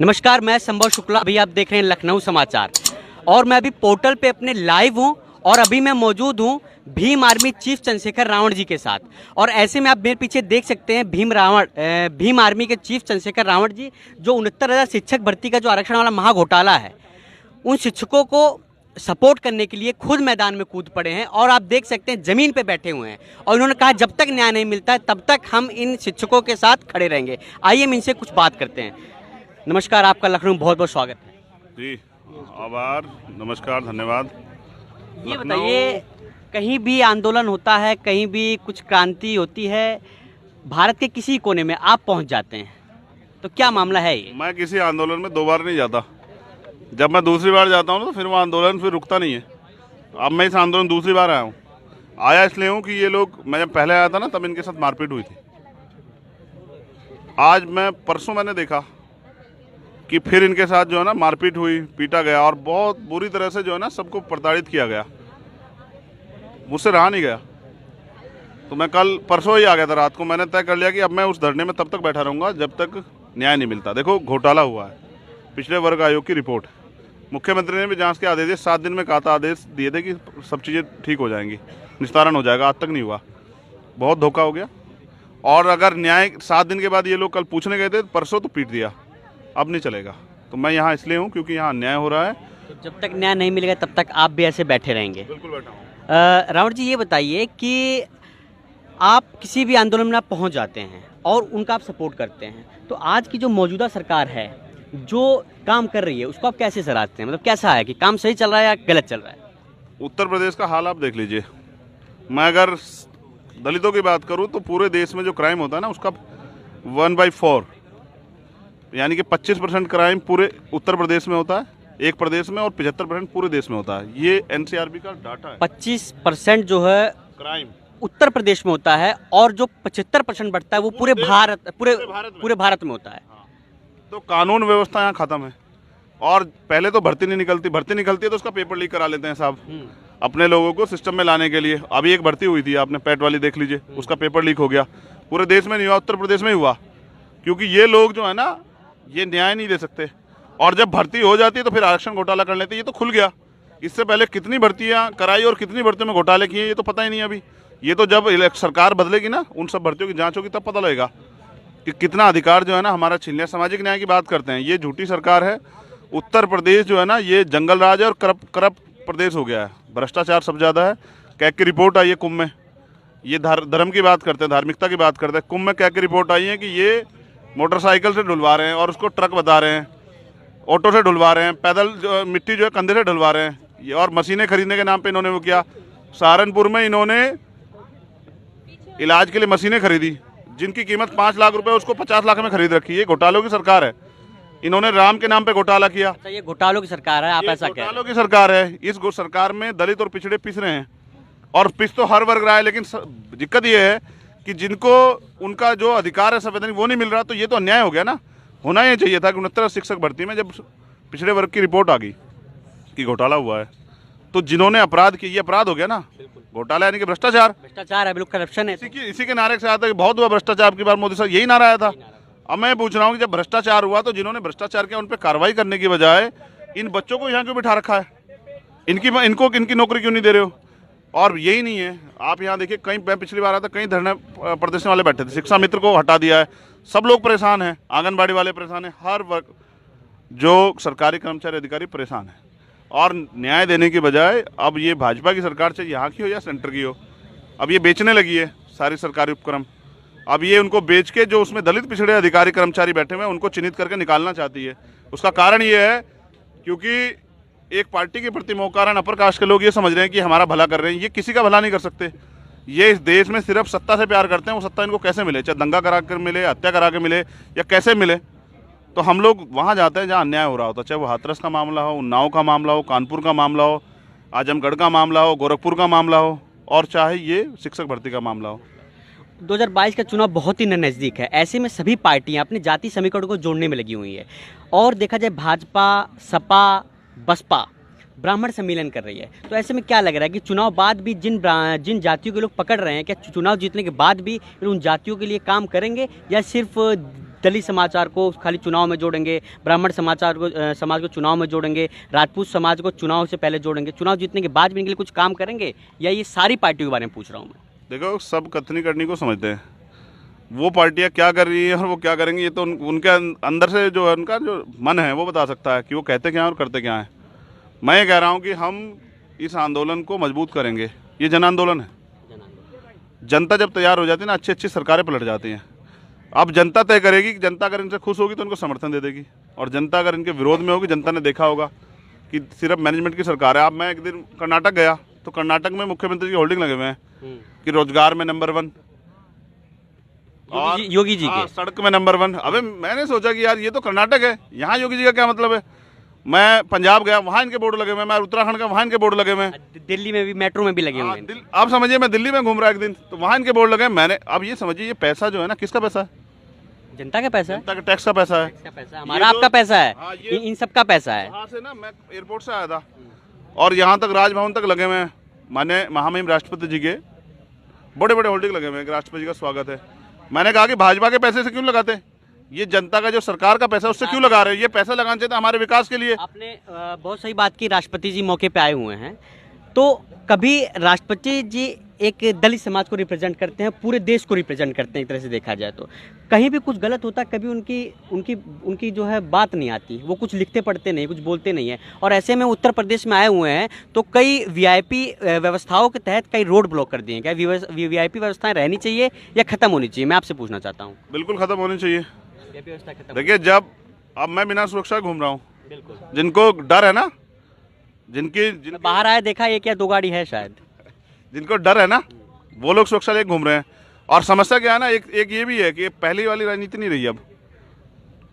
नमस्कार, मैं संभव शुक्ला। अभी आप देख रहे हैं लखनऊ समाचार और मैं अभी पोर्टल पे अपने लाइव हूं और अभी मैं मौजूद हूं भीम आर्मी चीफ चंद्रशेखर रावण जी के साथ। और ऐसे में आप मेरे पीछे देख सकते हैं भीम आर्मी के चीफ चंद्रशेखर रावण जी, जो 69,000 शिक्षक भर्ती का जो आरक्षण वाला महाघोटाला है, उन शिक्षकों को सपोर्ट करने के लिए खुद मैदान में कूद पड़े हैं। और आप देख सकते हैं ज़मीन पे बैठे हुए हैं और उन्होंने कहा जब तक न्याय नहीं मिलता है तब तक हम इन शिक्षकों के साथ खड़े रहेंगे। आइए हम इनसे कुछ बात करते हैं। नमस्कार, आपका लखनऊ में बहुत बहुत स्वागत है जी। आभार, नमस्कार, धन्यवाद। ये बताइए, कहीं भी आंदोलन होता है, कहीं भी कुछ क्रांति होती है, भारत के किसी कोने में आप पहुंच जाते हैं, तो क्या मामला है ये? मैं किसी आंदोलन में 2 बार नहीं जाता। जब मैं दूसरी बार जाता हूँ तो फिर वो आंदोलन फिर रुकता नहीं है। अब मैं इस आंदोलन दूसरी बार आया हूँ। आया इसलिए हूँ कि ये लोग, मैं जब पहले आया था ना तब इनके साथ मारपीट हुई थी। आज परसों मैंने देखा कि फिर इनके साथ जो है ना मारपीट हुई, पीटा गया और बहुत बुरी तरह से जो है ना सबको प्रताड़ित किया गया। मुझसे रहा नहीं गया, तो मैं परसों ही आ गया था रात को। मैंने तय कर लिया कि अब मैं उस धरने में तब तक बैठा रहूँगा जब तक न्याय नहीं मिलता। देखो, घोटाला हुआ है, पिछड़े वर्ग आयोग की रिपोर्ट, मुख्यमंत्री ने भी जांच के आदेश दिए, 7 दिन में कहा था, आदेश दिए थे कि सब चीज़ें ठीक हो जाएंगी, निस्तारण हो जाएगा। आज तक नहीं हुआ, बहुत धोखा हो गया। और अगर न्याय 7 दिन के बाद ये लोग कल पूछने गए थे, परसों तो पीट दिया, अब नहीं चलेगा। तो मैं यहाँ इसलिए हूँ क्योंकि यहाँ अन्याय हो रहा है। तो जब तक न्याय नहीं मिलेगा तब तक आप भी ऐसे बैठे रहेंगे? बिल्कुल बैठा हूँ। रावण जी, ये बताइए कि आप किसी भी आंदोलन में आप पहुँच जाते हैं और उनका आप सपोर्ट करते हैं, तो आज की जो मौजूदा सरकार है जो काम कर रही है उसको आप कैसे सराहते हैं? मतलब कैसा है कि काम सही चल रहा है या गलत चल रहा है? उत्तर प्रदेश का हाल आप देख लीजिए। मैं अगर दलितों की बात करूं तो पूरे देश में जो क्राइम होता है ना उसका 1/4 यानी कि 25% क्राइम पूरे उत्तर प्रदेश में होता है, एक प्रदेश में, और 75% पूरे देश में होता है। ये एनसीआरबी का डाटा है। 25% जो है क्राइम उत्तर प्रदेश में होता है और जो 75% बढ़ता है वो पूरे भारत में होता है। तो कानून व्यवस्था यहाँ खत्म है। और पहले तो भर्ती नहीं निकलती, भर्ती निकलती है तो उसका पेपर लीक करा लेते हैं साहब, अपने लोगों को सिस्टम में लाने के लिए। अभी एक भर्ती हुई थी, आपने पैट वाली देख लीजिए, उसका पेपर लीक हो गया। पूरे देश में नहीं हुआ, उत्तर प्रदेश में ही हुआ, क्योंकि ये लोग जो है ना ये न्याय नहीं दे सकते। और जब भर्ती हो जाती है तो फिर आरक्षण घोटाला कर लेते हैं। ये तो खुल गया। इससे पहले कितनी भर्तियाँ कराई और कितनी भर्तियों में घोटाले किए ये तो पता ही नहीं अभी। ये तो जब सरकार बदलेगी ना, उन सब भर्तियों की जाँच होगी, तब पता लगेगा कि कितना अधिकार जो है ना हमारा छीन लिया। सामाजिक न्याय की बात करते हैं, ये झूठी सरकार है। उत्तर प्रदेश जो है ना ये जंगल राज है और करप्ट प्रदेश हो गया है। भ्रष्टाचार सब ज़्यादा है। कैग की रिपोर्ट आई है कुंभ में। ये धर्म की बात करते हैं, धार्मिकता की बात करते हैं। कुंभ में कैग की रिपोर्ट आई है कि ये मोटरसाइकिल से ढुलवा रहे हैं और उसको ट्रक बता रहे हैं, ऑटो से ढुलवा रहे हैं, पैदल मिट्टी जो है कंधे से ढुलवा रहे हैं। ये और मशीनें खरीदने के नाम पे इन्होंने वो किया। सहारनपुर में इन्होंने इलाज के लिए मशीनें खरीदी जिनकी कीमत 5 लाख रुपए, उसको 50 लाख में खरीद रखी है। ये घोटालों की सरकार है। इन्होंने राम के नाम पे घोटाला किया। अच्छा, ये घोटालों की सरकार है, आप ऐसा कह रहे हैं? घोटालों की सरकार है। इस सरकार में दलित और पिछड़े पिस रहे हैं, और पिस तो हर वर्ग रहा है। लेकिन दिक्कत ये है कि जिनको उनका जो अधिकार है संवैधानिक वो नहीं मिल रहा। तो ये तो अन्याय हो गया ना। होना ही चाहिए था कि 69 शिक्षक भर्ती में जब पिछड़े वर्ग की रिपोर्ट आ गई कि घोटाला हुआ है, तो जिन्होंने अपराध किया, ये अपराध हो गया ना। घोटाला यानी कि भ्रष्टाचार है, बिल्कुल करप्शन है। इसी के नारे से आता है कि बहुत हुआ भ्रष्टाचार की बार मोदी साहब, यही नारा आया था। अब मैं पूछ रहा हूँ कि जब भ्रष्टाचार हुआ तो जिन्होंने भ्रष्टाचार किया उन पर कार्रवाई करने की बजाय इन बच्चों को यहाँ क्यों बिठा रखा है? इनकी नौकरी क्यों नहीं दे रहे हो? और यही नहीं है, आप यहाँ देखिए, कहीं मैं पिछली बार आया था, कहीं धरने प्रदर्शन वाले बैठे थे। शिक्षा मित्र को हटा दिया है, सब लोग परेशान हैं, आंगनबाड़ी वाले परेशान हैं, हर वर्ग जो सरकारी कर्मचारी अधिकारी परेशान है। और न्याय देने की बजाय अब ये भाजपा की सरकार, चाहे यहाँ की हो या सेंटर की हो, अब ये बेचने लगी है सारी सरकारी उपक्रम। अब ये उनको बेच के जो उसमें दलित पिछड़े अधिकारी कर्मचारी बैठे हुए हैं उनको चिन्हित करके निकालना चाहती है। उसका कारण ये है क्योंकि एक पार्टी के प्रति कारण अपर कास्ट के लोग ये समझ रहे हैं कि हमारा भला कर रहे हैं। ये किसी का भला नहीं कर सकते। ये इस देश में सिर्फ सत्ता से प्यार करते हैं। वो सत्ता इनको कैसे मिले, चाहे दंगा करा कर मिले, हत्या करा के मिले, या कैसे मिले। तो हम लोग वहाँ जाते हैं जहाँ अन्याय हो रहा होता है, चाहे वो हाथरस का मामला हो, उन्नाव का मामला हो, कानपुर का मामला हो, आजमगढ़ का मामला हो, गोरखपुर का मामला हो, और चाहे ये शिक्षक भर्ती का मामला हो। 2022 का चुनाव बहुत ही नज़दीक है। ऐसे में सभी पार्टियां अपने जाति समीकरण को जोड़ने में लगी हुई है। और देखा जाए भाजपा, सपा, बसपा ब्राह्मण सम्मेलन कर रही है। तो ऐसे में क्या लग रहा है कि चुनाव बाद भी जिन जातियों के लोग पकड़ रहे हैं, क्या चुनाव जीतने के बाद भी उन जातियों के लिए काम करेंगे, या सिर्फ दलित समाचार को खाली चुनाव में जोड़ेंगे, ब्राह्मण समाचार को समाज को चुनाव में जोड़ेंगे, राजपूत समाज को चुनाव से पहले जोड़ेंगे, चुनाव जीतने के बाद भी इनके लिए कुछ काम करेंगे, या ये सारी पार्टियों के बारे में पूछ रहा हूँ मैं? देखो, सब कथनी करनी को समझते हैं, वो पार्टियां क्या कर रही है और वो क्या करेंगी, ये तो उनके अंदर से जो है, उनका जो मन है वो बता सकता है कि वो कहते क्या हैं और करते क्या हैं। मैं ये कह रहा हूँ कि हम इस आंदोलन को मजबूत करेंगे। ये जन आंदोलन है। जनता जब तैयार हो जाती है ना, अच्छी अच्छी सरकारें पलट जाती हैं। अब जनता तय करेगी कि जनता अगर इनसे खुश होगी तो उनको समर्थन दे देगी, और जनता अगर इनके विरोध में होगी, जनता ने देखा होगा कि सिर्फ मैनेजमेंट की सरकार है। अब मैं एक दिन कर्नाटक गया तो कर्नाटक में मुख्यमंत्री की होल्डिंग लगे हुए हैं कि रोजगार में नंबर 1 और योगी जी के सड़क में नंबर 1। अबे मैंने सोचा कि यार ये तो कर्नाटक है, यहाँ योगी जी का क्या मतलब है। मैं पंजाब गया, वहाँ इनके बोर्ड लगे हुए हैं। मैं उत्तराखंड का, वहाँ इनके बोर्ड लगे हुए हैं। दिल्ली में भी मेट्रो में भी लगे हुए हैं। आप समझिए, मैं दिल्ली में घूम रहा एक दिन तो वहाँ इनके बोर्ड लगे हैं। मैंने अब ये समझिए, ये पैसा जो है ना, किसका पैसा है? जनता का पैसा है, जनता के टैक्स का पैसा है, हमारा आपका पैसा है, हाँ, इन सबका पैसा है। वहाँ से ना, मैं एयरपोर्ट से आया था और यहाँ तक राजभवन तक लगे हुए हैं। माने महामहिम राष्ट्रपति जी के बड़े बड़े होल्डिंग लगे हुए हैं, राष्ट्रपति जी का स्वागत है। मैंने कहा कि भाजपा के पैसे से क्यों लगाते, ये जनता का जो सरकार का पैसा है उससे क्यों लगा रहे हैं? ये पैसा लगाना चाहिए था हमारे विकास के लिए। आपने बहुत सही बात की, राष्ट्रपति जी मौके पे आए हुए हैं, तो कभी राष्ट्रपति जी एक दलित समाज को रिप्रेजेंट करते हैं, पूरे देश को रिप्रेजेंट करते हैं एक तरह से देखा जाए तो। कहीं भी कुछ गलत होता है, कभी उनकी जो है बात नहीं आती, वो कुछ लिखते पढ़ते नहीं, कुछ बोलते नहीं है। और ऐसे में उत्तर प्रदेश में आए हुए हैं तो कई वीआईपी व्यवस्थाओं के तहत कई रोड ब्लॉक कर दिए। क्या वीआईपी व्यवस्थाएं रहनी चाहिए या खत्म होनी चाहिए? मैं आपसे पूछना चाहता हूँ। बिल्कुल खत्म होनी चाहिए। व्यवस्था खत्म। देखिए, जब अब मैं बिना सुरक्षा घूम रहा हूँ, बिल्कुल, जिनको डर है ना, जिनकी बाहर आए देखा एक या 2 गाड़ी है शायद, जिनको डर है ना, वो लोग सुरक्षा लेके घूम रहे हैं। और समस्या क्या है ना, एक ये भी है कि पहले वाली राजनीति नहीं रही। अब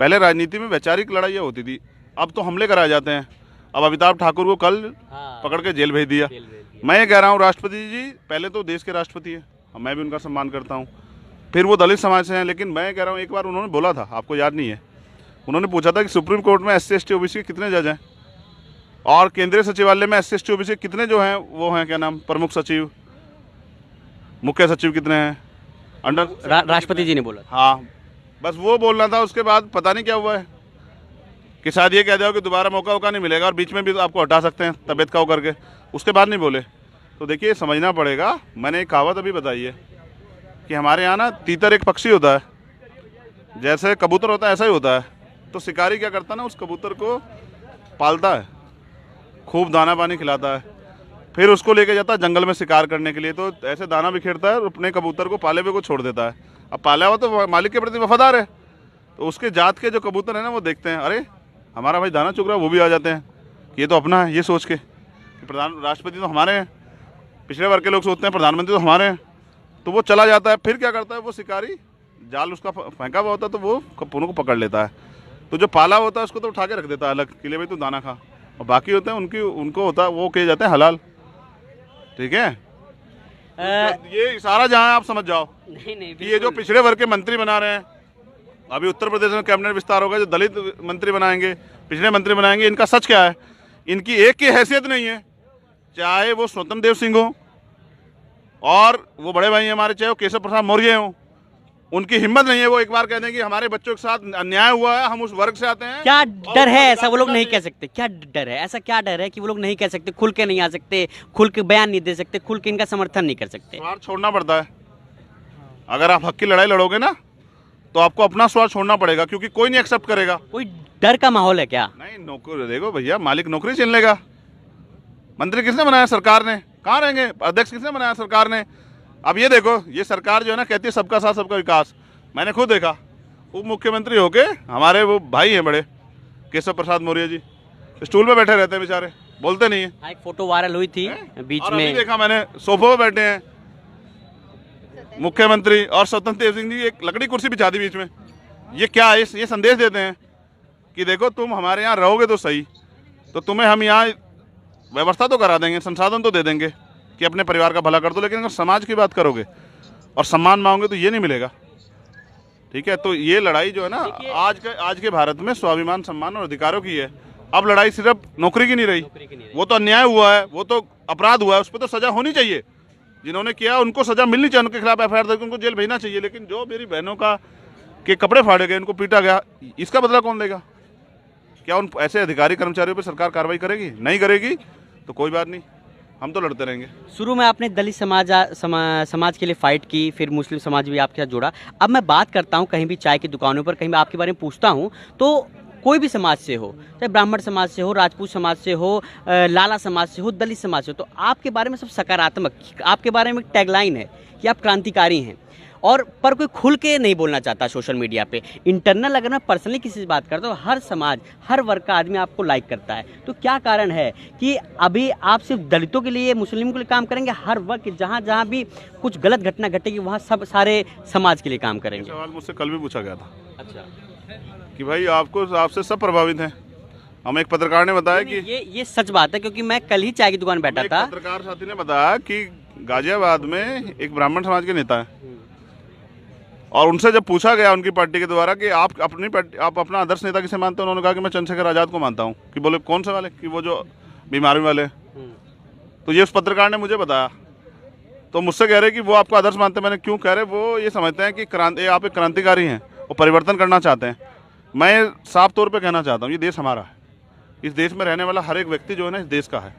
पहले राजनीति में वैचारिक लड़ाइयाँ होती थी, अब तो हमले कराए जाते हैं। अब अमिताभ ठाकुर को कल पकड़ के जेल भेज दिया। मैं ये कह रहा हूँ, राष्ट्रपति जी पहले तो देश के राष्ट्रपति है, मैं भी उनका सम्मान करता हूँ। फिर वो दलित समाज से हैं, लेकिन मैं कह रहा हूँ, एक बार उन्होंने बोला था, आपको याद नहीं है, उन्होंने पूछा था कि सुप्रीम कोर्ट में SC ST OBC के कितने जज हैं, और केंद्रीय सचिवालय में SC ST OBC के कितने जो हैं वो हैं, क्या नाम, प्रमुख सचिव, मुख्य सचिव कितने हैं अंडर। राष्ट्रपति जी ने बोला। हाँ, बस वो बोलना था। उसके बाद पता नहीं क्या हुआ है कि शायद ये कह दिया कि दोबारा मौका नहीं मिलेगा और बीच में भी आपको हटा सकते हैं तबियत का हो करके। उसके बाद नहीं बोले। तो देखिए, समझना पड़ेगा। मैंने एक कहावत अभी बताई है कि हमारे यहाँ ना तीतर एक पक्षी होता है, जैसे कबूतर होता है ऐसा ही होता है। तो शिकारी क्या करता है ना, उस कबूतर को पालता है, खूब दाना पानी खिलाता है, फिर उसको लेके जाता है जंगल में शिकार करने के लिए। तो ऐसे दाना बिखेरता है और अपने कबूतर को पाले हुए को छोड़ देता है। अब पाला हुआ तो मालिक के प्रति वफादार है, तो उसके जात के जो कबूतर है ना, वो देखते हैं, अरे हमारा भाई दाना चुग रहा है, वो भी आ जाते हैं, ये तो अपना है, ये सोच के कि राष्ट्रपति तो हमारे हैं। पिछड़े वर्ग के लोग सोचते हैं प्रधानमंत्री तो हमारे हैं, तो वो चला जाता है। फिर क्या करता है, वो शिकारी जाल उसका फेंका हुआ होता है तो वो कपूरों को पकड़ लेता है। तो जो पाला होता है उसको तो उठा के रख देता है अलग, के लिए भाई तू दाना खा, और बाकी होते हैं उनको होता है, वो किए जाते हैं हलाल। ठीक है, ये इशारा जहाँ आप समझ जाओ। नहीं, ये जो पिछड़े वर्ग के मंत्री बना रहे हैं, अभी उत्तर प्रदेश में कैबिनेट विस्तार होगा, जो दलित मंत्री बनाएंगे, पिछड़े मंत्री बनाएंगे, इनका सच क्या है? इनकी एक की हैसियत नहीं है, चाहे वो स्वतंत्र देव सिंह हो और वो बड़े भाई हमारे, चाहे वो केशव प्रसाद मौर्य हो, उनकी हिम्मत नहीं है वो एक बार कह दें कि हमारे बच्चों के साथ अन्याय हुआ है, हम उस वर्ग से आते हैं। क्या डर है ऐसा वो लोग नहीं कह सकते? क्या डर है ऐसा, क्या डर है कि वो लोग नहीं कह सकते, खुल के नहीं आ सकते, खुल के बयान नहीं दे सकते, खुल के इनका समर्थन नहीं कर सकते? स्वार्थ छोड़ना पड़ता है। अगर आप हक की लड़ाई लड़ोगे ना, तो आपको अपना स्वार्थ छोड़ना पड़ेगा, क्योंकि कोई नहीं एक्सेप्ट करेगा। कोई डर का माहौल है क्या? नहीं, नौकरी देखो भैया, मालिक नौकरी छीन लेगा। मंत्री किसने बनाया? सरकार ने। कहाँ रहेंगे? अध्यक्ष किसने बनाया? सरकार ने। अब ये देखो, ये सरकार जो है ना, कहती है सबका साथ सबका विकास। मैंने खुद देखा, उप मुख्यमंत्री होके हमारे वो भाई हैं बड़े, केशव प्रसाद मौर्य जी, स्टूल पे बैठे रहते हैं बेचारे, बोलते नहीं है। एक फोटो वायरल हुई थी बीच और में, अभी देखा मैंने, सोफे पे बैठे हैं मुख्यमंत्री और स्वतंत्र देव सिंह जी, एक लकड़ी कुर्सी बिछा दी बीच में। ये क्या है? ये संदेश देते हैं कि देखो तुम हमारे यहाँ रहोगे तो सही, तो तुम्हें हम यहाँ व्यवस्था तो करा देंगे, संसाधन तो दे देंगे कि अपने परिवार का भला कर दो, लेकिन अगर समाज की बात करोगे और सम्मान मांगोगे तो ये नहीं मिलेगा। ठीक है, तो ये लड़ाई जो है ना, आज के भारत में स्वाभिमान, सम्मान और अधिकारों की है। अब लड़ाई सिर्फ नौकरी की नहीं रही, वो तो अन्याय हुआ है, वो तो अपराध हुआ है, उस पर तो सजा होनी चाहिए। जिन्होंने किया उनको सजा मिलनी चाहिए, उनके खिलाफ FIR दर्ज, उनको जेल भेजना चाहिए। लेकिन जो मेरी बहनों का कि कपड़े फाड़े गए, इनको पीटा गया, इसका बदला कौन लेगा? क्या उन ऐसे अधिकारी कर्मचारियों पर सरकार कार्रवाई करेगी? नहीं करेगी तो कोई बात नहीं, हम तो लड़ते रहेंगे। शुरू में आपने दलित समाज के लिए फाइट की, फिर मुस्लिम समाज भी आपके साथ जुड़ा। अब मैं बात करता हूँ कहीं भी चाय की दुकानों पर, कहीं भी आपके बारे में पूछता हूँ तो कोई भी समाज से हो, चाहे ब्राह्मण समाज से हो, राजपूत समाज से हो, लाला समाज से हो, दलित समाज से हो, तो आपके बारे में सब सकारात्मक, आपके बारे में टैगलाइन है कि आप क्रांतिकारी हैं। और पर कोई खुल के नहीं बोलना चाहता सोशल मीडिया पे। इंटरनल अगर मैं पर्सनली किसी से बात करता हूँ, हर समाज, हर वर्ग का आदमी आपको लाइक करता है। तो क्या कारण है कि अभी आप सिर्फ दलितों के लिए, मुस्लिमों के लिए काम करेंगे? हर वर्ग, जहाँ जहाँ भी कुछ गलत घटना घटेगी वहाँ सब सारे समाज के लिए काम करेंगे? सवाल मुझसे कल भी पूछा गया था। अच्छा, कि भाई आपसे सब प्रभावित हैं। हमें एक पत्रकार ने बताया कि ये सच बात है, क्योंकि मैं कल ही चाय की दुकान बैठा था। पत्रकार साथी ने बताया कि गाजियाबाद में एक ब्राह्मण समाज के नेता है, और उनसे जब पूछा गया उनकी पार्टी के द्वारा कि आप अपना आदर्श नेता किसे मानते हैं, उन्होंने कहा कि मैं चंद्रशेखर आज़ाद को मानता हूँ। कि बोले कौन से वाले? कि वो जो बीमारी वाले। तो ये उस पत्रकार ने मुझे बताया। तो मुझसे कह रहे कि वो आपको आदर्श मानते हैं। मैंने क्यों? कह रहे वो ये समझते हैं कि आप एक क्रांतिकारी हैं और परिवर्तन करना चाहते हैं। मैं साफ तौर पे कहना चाहता हूँ, ये देश हमारा है। इस देश में रहने वाला हर एक व्यक्ति जो है ना, इस देश का है,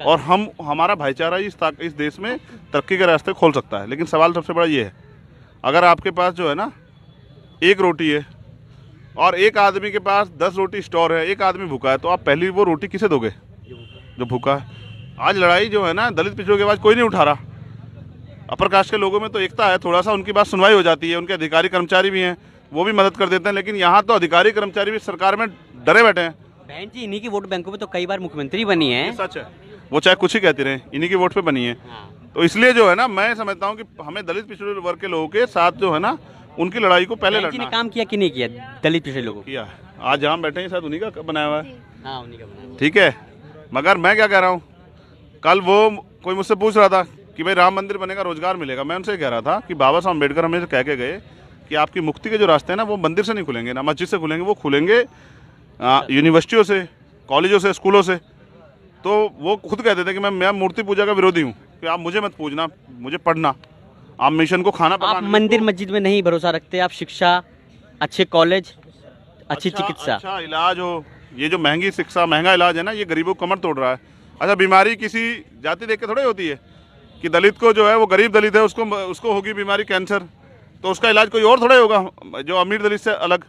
और हमारा भाईचारा इस देश में तरक्की के रास्ते खोल सकता है। लेकिन सवाल सबसे बड़ा ये है, अगर आपके पास जो है ना एक रोटी है और एक आदमी के पास 10 रोटी स्टोर है, एक आदमी भूखा है, तो आप पहली वो रोटी किसे दोगे? जो भूखा है। आज लड़ाई जो है ना, दलित पिछड़ों की आवाज़ कोई नहीं उठा रहा। अपर कास्ट के लोगों में तो एकता है, थोड़ा सा उनकी बात सुनवाई हो जाती है, उनके अधिकारी कर्मचारी भी हैं, वो भी मदद कर देते हैं। लेकिन यहाँ तो अधिकारी कर्मचारी भी सरकार में डरे बैठे हैं। बहन जी, इन्हीं की वोट बैंकों पे तो कई बार मुख्यमंत्री बनी है। सच है, वो चाहे कुछ ही कहती रहे, इन्हीं की वोट पे बनी है। तो इसलिए जो है ना, मैं समझता हूँ कि हमें दलित पिछड़े वर्ग के लोगों के साथ जो है ना, उनकी लड़ाई को पहले लड़ना है। काम किया कि नहीं किया दलित पिछड़े लोगों? किया है। आज जहाँ बैठे हैं शायद उन्हीं का बनाया हुआ है। हाँ, उन्हीं का बनाया। ठीक है, मगर मैं क्या कह रहा हूँ, कल वो कोई मुझसे पूछ रहा था कि भाई राम मंदिर बनेगा, रोजगार मिलेगा। मैं उनसे कह रहा था कि बाबा साहब अम्बेडकर हमें कह के गए कि आपकी मुक्ति के जो रास्ते हैं ना, वो मंदिर से नहीं खुलेंगे, ना मस्जिद से खुलेंगे, वो खुलेंगे यूनिवर्सिटियों से, कॉलेजों से, स्कूलों से। तो वो खुद कहते थे कि मैं मूर्ति पूजा का विरोधी हूँ, कि आप मुझे मत पूजना, मुझे पढ़ना, आप मिशन को खाना आप मंदिर मस्जिद में नहीं भरोसा रखते, आप शिक्षा, अच्छे कॉलेज, अच्छी चिकित्सा, अच्छा इलाज हो। ये जो महंगी शिक्षा, महंगा इलाज है ना, ये गरीबों को कमर तोड़ रहा है। अच्छा, बीमारी किसी जाति देख के थोड़ी होती है कि दलित को जो है, वो गरीब दलित है, उसको होगी बीमारी कैंसर, तो उसका इलाज कोई और थोड़ा होगा जो अमीर दलित से अलग।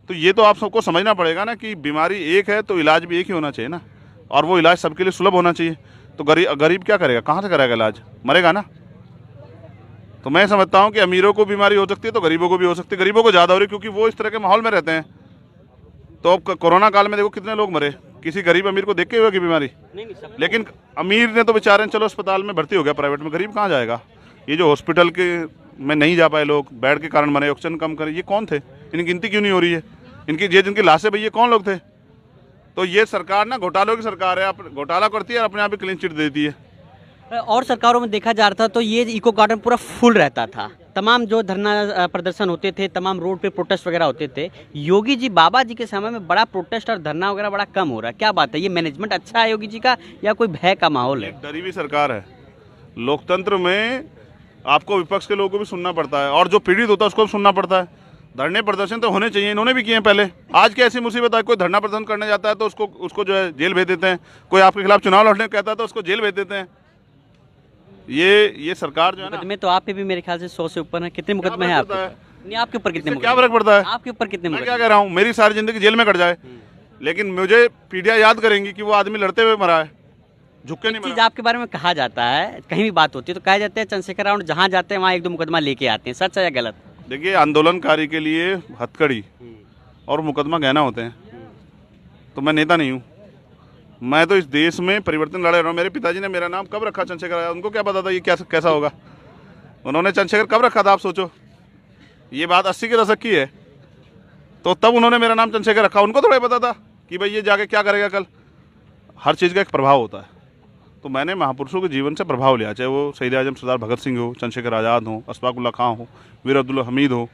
तो ये तो आप सबको समझना पड़ेगा ना कि बीमारी एक है तो इलाज भी एक ही होना चाहिए ना, और वो इलाज सबके लिए सुलभ होना चाहिए। तो गरीब क्या करेगा? कहाँ से करेगा इलाज? मरेगा ना। तो मैं समझता हूँ कि अमीरों को बीमारी हो सकती है तो गरीबों को भी हो सकती है। गरीबों को ज़्यादा हो रही है क्योंकि वो इस तरह के माहौल में रहते हैं। तो अब कोरोना काल में देखो कितने लोग मरे, किसी गरीब अमीर को देख के हुआ कि बीमारी? लेकिन अमीर ने तो बेचारे चलो अस्पताल में भर्ती हो गया प्राइवेट में, गरीब कहाँ जाएगा? ये जो हॉस्पिटल के में नहीं जा पाए लोग, बेड के कारण मरे, ऑक्सीजन कम करे, ये कौन थे? इनकी गिनती क्यों नहीं हो रही है? जिनकी लाशें भई, ये कौन लोग थे? तो ये सरकार ना घोटालों की सरकार है, घोटाला करती है और अपने आप ही क्लीन चिट देती है। और सरकारों में देखा जा रहा था तो ये इको गार्डन पूरा फुल रहता था, तमाम जो धरना प्रदर्शन होते थे, तमाम रोड पे प्रोटेस्ट वगैरह होते थे। योगी जी, बाबा जी के समय में बड़ा प्रोटेस्ट और धरना वगैरह बड़ा कम हो रहा है, क्या बात है? ये मैनेजमेंट अच्छा है योगी जी का या कोई भय का माहौल है? डरी हुई सरकार है। लोकतंत्र में आपको विपक्ष के लोगों को भी सुनना पड़ता है और जो पीड़ित होता है उसको भी सुनना पड़ता है। धरने प्रदर्शन तो होने चाहिए, इन्होंने भी किए हैं पहले। आज की ऐसी मुसीबत है, कोई धरना प्रदर्शन करने जाता है तो उसको जो है जेल भेज देते हैं। कोई आपके खिलाफ चुनाव लड़ने कहता है तो उसको जेल भेज देते हैं। ये सरकार जो है ना, मुकदमे तो आप पे भी मेरे ख्याल से 100 से ऊपर है। कितने मुकदमे हैं आपके? नहीं, आपके ऊपर कितने? क्या फर्क पड़ता है? आपके ऊपर कितने? मैं क्या कह रहा हूँ, मेरी सारी जिंदगी जेल में कट जाए, लेकिन मुझे पीढ़ियां याद करेंगी कि वो आदमी लड़ते हुए मरा है, झुक के नहीं मरा। चीज आपके बारे में कहा जाता है, कहीं भी बात होती है तो कहा जाता है चंद्रशेखर रावण जहाँ जाते हैं वहाँ 1-2 मुकदमा लेके आते हैं, सच है या गलत? देखिए, आंदोलनकारी के लिए हथकड़ी और मुकदमा गहना होते हैं। तो मैं नेता नहीं हूँ, मैं तो इस देश में परिवर्तन लड़े रहा हूँ। मेरे पिताजी ने मेरा नाम कब रखा चंद्रशेखर आजाद, उनको क्या पता था ये कैसा होगा? उन्होंने चंद्रशेखर कब रखा था आप सोचो? ये बात 80 के दशक की है, तो तब उन्होंने मेरा नाम चंद्रशेखर रखा। उनको थोड़ा पता था कि भाई ये जाके क्या करेगा कल। हर चीज़ का एक प्रभाव होता है। तो मैंने महापुरुषों के जीवन से प्रभाव लिया, चाहे वो शहीद आजम सरदार भगत सिंह हो, चंद्रशेखर आज़ाद हो, अशफाक उल्लाह खां हो, वीर अब्दुल हमीद हो,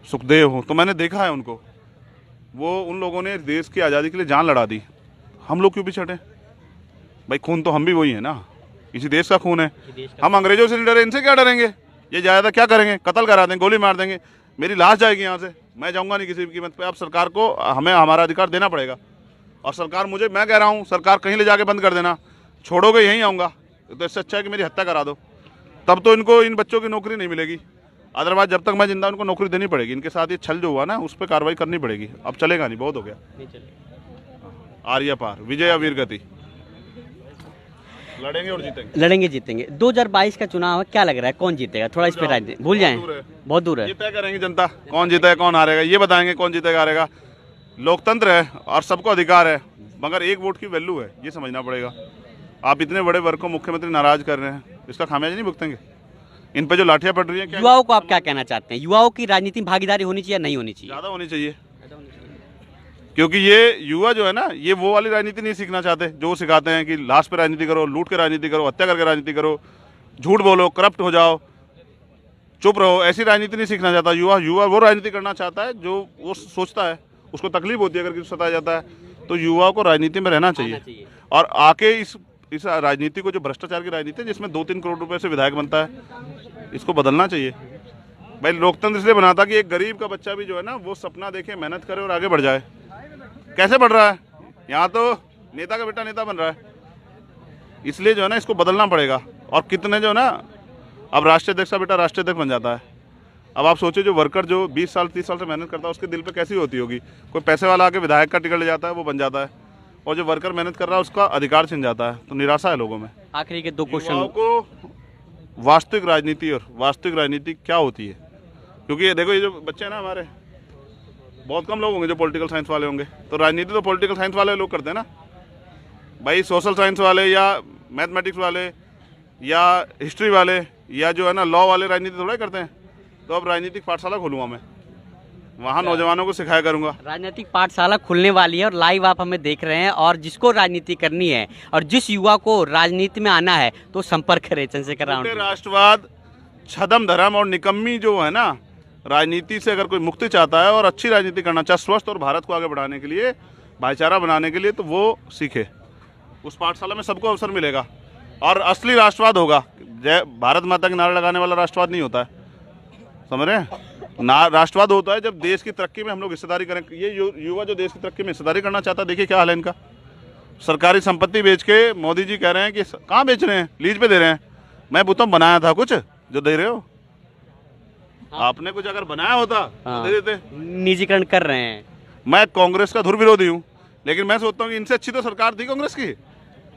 सुखदेव हो। तो मैंने देखा है उनको, वो उन लोगों ने देश की आज़ादी के लिए जान लड़ा दी। हम लोग क्यों पीछे हटे भाई? खून तो हम भी वही है ना, इसी देश का खून है। हम अंग्रेजों से नहीं डरे, इनसे क्या डरेंगे? ये ज़्यादा क्या करेंगे? कत्ल करा देंगे, गोली मार देंगे। मेरी लाश जाएगी यहाँ से, मैं जाऊँगा नहीं किसी भी कीमत पे। अब सरकार को हमें हमारा अधिकार देना पड़ेगा, और सरकार मुझे, मैं कह रहा हूँ सरकार कहीं ले जाके बंद कर देना, छोड़ोगे यहीं आऊँगा, तो इससे अच्छा है कि मेरी हत्या करा दो, तब तो इनको, इन बच्चों की नौकरी नहीं मिलेगी। अदरवाइज जब तक मैं जिंदा उनको नौकरी देनी पड़ेगी। इनके साथ ये छल जो हुआ ना, उस पर कार्रवाई करनी पड़ेगी। अब चलेगा नहीं, बहुत हो गया। आर्या पार, विजय या वीर गति, लड़ेंगे और जीतेंगे। लड़ेंगे जीतेंगे। 2022 का चुनाव है, क्या लग रहा है कौन जीतेगा? थोड़ा इस पे राय दें। भूल जाएं, बहुत दूर है। ये तय करेंगे जनता, कौन जीतेगा कौन हारेगा, ये बताएंगे कौन जीतेगा हारेगा। लोकतंत्र है और सबको अधिकार है, मगर एक वोट की वैल्यू है, ये समझना पड़ेगा। आप इतने बड़े वर्ग को मुख्यमंत्री नाराज कर रहे हैं, इसका खामियाजा नहीं भुगतेंगे? इन पे जो लाठियां पड़ रही हैं, युवाओं को आप क्या कहना चाहते हैं? युवाओं की राजनीति में भागीदारी होनी चाहिए या नहीं होनी चाहिए? ज़्यादा होनी चाहिए, क्योंकि ये युवा जो है ना, ये वो वाली राजनीति नहीं सीखना चाहते जो वो सिखाते हैं कि लाश पे राजनीति करो, लूट के राजनीति करो, हत्या करके राजनीति करो, झूठ बोलो, करप्ट हो जाओ, चुप रहो। ऐसी राजनीति नहीं सीखना चाहता युवा। युवा वो राजनीति करना चाहता है जो वो सोचता है, उसको तकलीफ होती है अगर किसी को सताया जाता है। तो युवाओं को राजनीति में रहना चाहिए और आके इस राजनीति को, जो भ्रष्टाचार की राजनीति है जिसमें 2-3 करोड़ रुपए से विधायक बनता है, इसको बदलना चाहिए। भाई लोकतंत्र इसलिए बना था कि एक गरीब का बच्चा भी जो है ना, वो सपना देखे, मेहनत करे और आगे बढ़ जाए। कैसे बढ़ रहा है? यहाँ तो नेता का बेटा नेता बन रहा है। इसलिए जो है ना, इसको बदलना पड़ेगा। और कितने जो है ना, अब राष्ट्रीय अध्यक्ष का बेटा राष्ट्रीय अध्यक्ष बन जाता है। अब आप सोचिए, जो वर्कर जो 20 साल 30 साल से मेहनत करता है, उसके दिल पे कैसी होती होगी। कोई पैसे वाला आके विधायक का टिकट ले जाता है, वो बन जाता है, और जो वर्कर मेहनत कर रहा है उसका अधिकार छिन जाता है। तो निराशा है लोगों में। आखिरी के 2 क्वेश्चन को वास्तविक राजनीति और वास्तविक राजनीति क्या होती है, क्योंकि ये देखो, ये जो बच्चे हैं ना हमारे, बहुत कम लोग होंगे जो पॉलिटिकल साइंस वाले होंगे। तो राजनीति तो पॉलिटिकल साइंस वाले लोग करते हैं ना भाई। सोशल साइंस वाले या मैथमेटिक्स वाले या हिस्ट्री वाले या जो है ना लॉ वाले राजनीति थोड़ा ही करते हैं। तो अब राजनीतिक पाठशाला खोलूंगा मैं, वहाँ नौजवानों को सिखाया करूंगा। राजनीतिक पाठशाला खुलने वाली है और लाइव आप हमें देख रहे हैं। और जिसको राजनीति करनी है और जिस युवा को राजनीति में आना है, तो संपर्क करें चंद्रशेखर रावण। राष्ट्रवाद, छदम धर्म और निकम्मी जो है ना, राजनीति से अगर कोई मुक्ति चाहता है और अच्छी राजनीति करना चाहे, स्वस्थ और भारत को आगे बढ़ाने के लिए, भाईचारा बनाने के लिए, तो वो सीखे। उस पाठशाला में सबको अवसर मिलेगा और असली राष्ट्रवाद होगा। जय भारत माता के नारे लगाने वाला राष्ट्रवाद नहीं होता है, समझ रहे हैं? राष्ट्रवाद होता है जब देश की तरक्की में हम लोग हिस्सेदारी करें। ये युवा जो देश की तरक्की में हिस्सेदारी करना चाहता है, देखिए क्या हाल है इनका। सरकारी संपत्ति बेच के मोदी जी कह रहे हैं कि कहाँ बेच रहे हैं, लीज पे दे रहे हैं। मैं बुतम बनाया था कुछ जो दे रहे हो? आपने कुछ अगर बनाया होता तो दे देते। निजीकरण कर रहे हैं। मैं कांग्रेस का धुर विरोधी हूँ, लेकिन मैं सोचता हूँ कि इनसे अच्छी तो सरकार थी कांग्रेस की,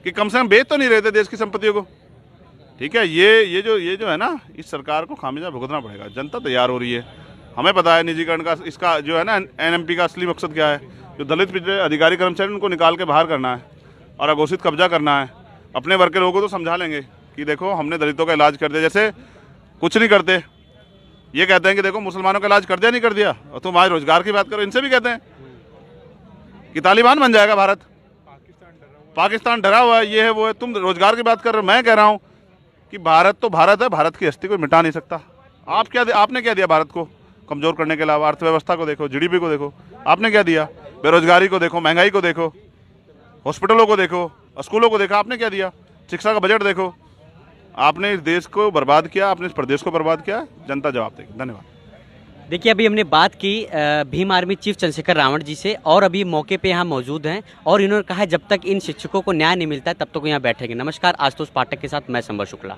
कि कम से कम बेच तो नहीं रहे थे देश की संपत्तियों को। ठीक है, ये जो है ना, इस सरकार को खामियाजा भुगतना पड़ेगा। जनता तैयार हो रही है, हमें पता है निजीकरण का, इसका जो है ना एनएमपी का असली मकसद क्या है। जो दलित पिछड़े अधिकारी कर्मचारी, उनको निकाल के बाहर करना है और अघोषित कब्जा करना है। अपने वर्ग के लोगों को तो समझा लेंगे कि देखो हमने दलितों का इलाज कर दिया, जैसे कुछ नहीं करते। ये कहते हैं कि देखो मुसलमानों का इलाज कर दिया, नहीं कर दिया, और तुम आज रोजगार की बात करो। इनसे भी कहते हैं कि तालिबान बन जाएगा भारत, पाकिस्तान डरा हुआ है, ये है वो है। तुम रोजगार की बात कर रहे हो। मैं कह रहा हूँ कि भारत तो भारत है, भारत की हस्ती को मिटा नहीं सकता। आपने क्या दिया भारत को कमजोर करने के अलावा? अर्थव्यवस्था को देखो, जीडीपी को देखो, आपने क्या दिया? बेरोजगारी को देखो, महंगाई को देखो, हॉस्पिटलों को देखो, स्कूलों को देखो, आपने क्या दिया? शिक्षा का बजट देखो। आपने इस देश को बर्बाद किया, आपने इस प्रदेश को बर्बाद किया। जनता जवाब देगी। धन्यवाद। देखिए, अभी हमने बात की भीम आर्मी चीफ चंद्रशेखर रावण जी से, और अभी मौके पे यहाँ मौजूद हैं और इन्होंने कहा जब तक इन शिक्षकों को न्याय नहीं मिलता है तब तक यहाँ बैठेंगे। नमस्कार, आशुतोष पाठक के साथ मैं संबर शुक्ला।